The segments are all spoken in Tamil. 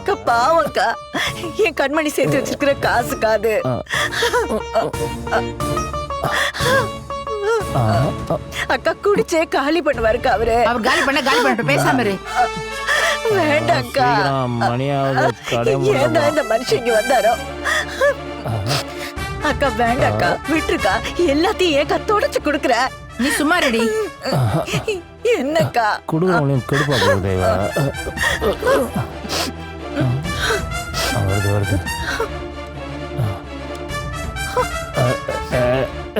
அக்கா பாவக்கா, என் கண்மணி சேர்த்து வச்சிருக்கிற காசுக்காது. அக்கா குடிச்சே காலி பண்ணுவாருக்கா அவரு. அவர் காலி பண்ணட்டும், பேசாம இரு. வேண்டாம்க்கா, ஏன்டா இந்த மனுஷன் இங்க வந்தாரோ? அக்கா வேண்டாக்கா, விட்டுருக்கா. எல்லாத்தையும் ஏக்கா தொடச்சு குடுக்குற. நீ சும்மா ரெடி. என்னக்கா குடும்பம் கெடுப்பா போகுதேவா. வருது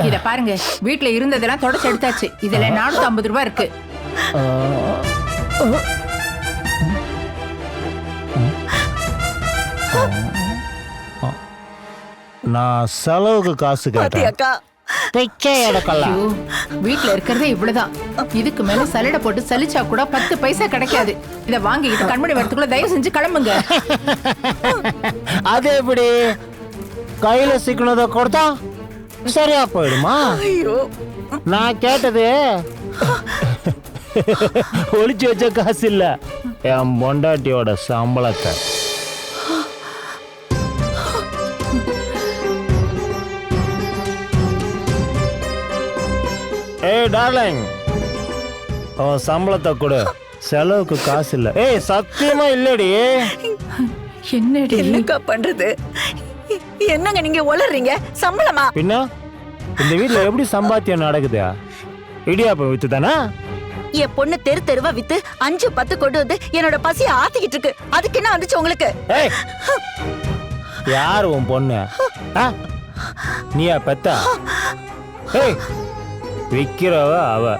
இத பாருங்க, வீட்டுல இருந்ததெல்லாம் தொடச்சு எடுத்தாச்சு. இதுல 450 ரூபாய் இருக்கு. நான் செலவுக்கு காசு கேட்டேன். வீட்டுல இருக்கிறதே இவ்வளவுதான். இதுக்கு மேல சலடை போட்டு சலிச்சா கூட 10 பைசா கிடைக்காது. இத வாங்கிட்டு கண்மணி வரத்துக்குள்ள தயவு செஞ்சு கிளம்புங்க. அது எப்படி கையில சிக்கனதை கொடுத்தா சரியா போயிடுமா? ஐயோ, நான் கேட்டது ஒளிச்சு வச்ச காசு இல்ல, என் பொண்டாட்டியோட சம்பளத்தை. ஏய் டார்லிங், அவன் சம்பளத்தை கொடு, செலவுக்கு காசு இல்ல. ஏய் சத்தியமா இல்லடி. என்னடி என்னக்கா பண்றது? என்னங்க நீங்க உளறீங்க? சம்பளமா? பின்ன இந்த வீட்டுல எப்படி சம்பாத்தியம் நடக்குது? இடியாப்பம் வித்து தானே? என் பொண்ணு தெரு தெருவா வித்து 5-10 கொண்டு வந்து என்னோட பசியை ஆத்திக்கிட்டு இருக்கு. அதுக்கு என்ன வந்துச்சு உங்களுக்கு? ஏய், யார் உன் பொண்ணு? நீயா பெத்தா? ஏய், விக்கிறவ அவ.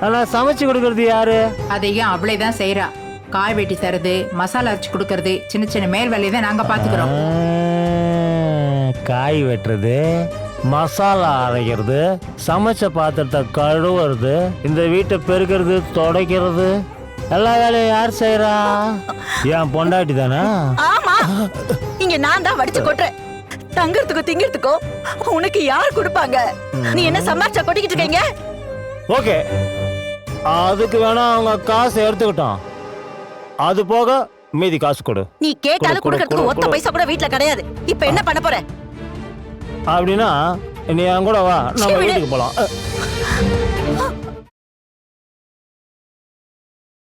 ஆனா சமைச்சு கொடுக்கறது யாரு? அதையும் அவளேதான் செய்யறா. காய் வெட்டி தரது, மசாலா அரைச்சு கொடுக்கறது, சின்ன சின்ன மேல் வேலையை தான் நாங்க பாத்துக்கிறோம். காய் வெட்டுறது, மசாலா அரைக்கிறது, சமைச்ச பாத்திரத்தை கழுவுறது, இந்த வீட்டை பெருக்கிறது, துடைக்கிறது, எல்லா வேலையும் யார் செய்யறா? என் பொண்டாட்டி தானே? ஆமா, இங்க நான் தான் வடிச்சு கொட்டுறேன். தங்கறதுக்கோ திங்கிறதுக்கோ உனக்கு யார் கொடுப்பாங்க? நீ என்ன சம்பாரிச்சா கொட்டிக்கிட்டு இருக்கீங்க? ஓகே, அதுக்கு வேணா அவங்க காசை எடுத்துக்கிட்டோம். அது போக மீதி காசு கொடு. நீ கேட்டாலும் கொடுக்கறதுக்கு ஒத்த பைசா கூட வீட்ல கிடையாது. இப்ப என்ன பண்ண போற? அப்படின்னா நீ என் கூட வா, நம்ம வீட்டுக்கு போலாம்.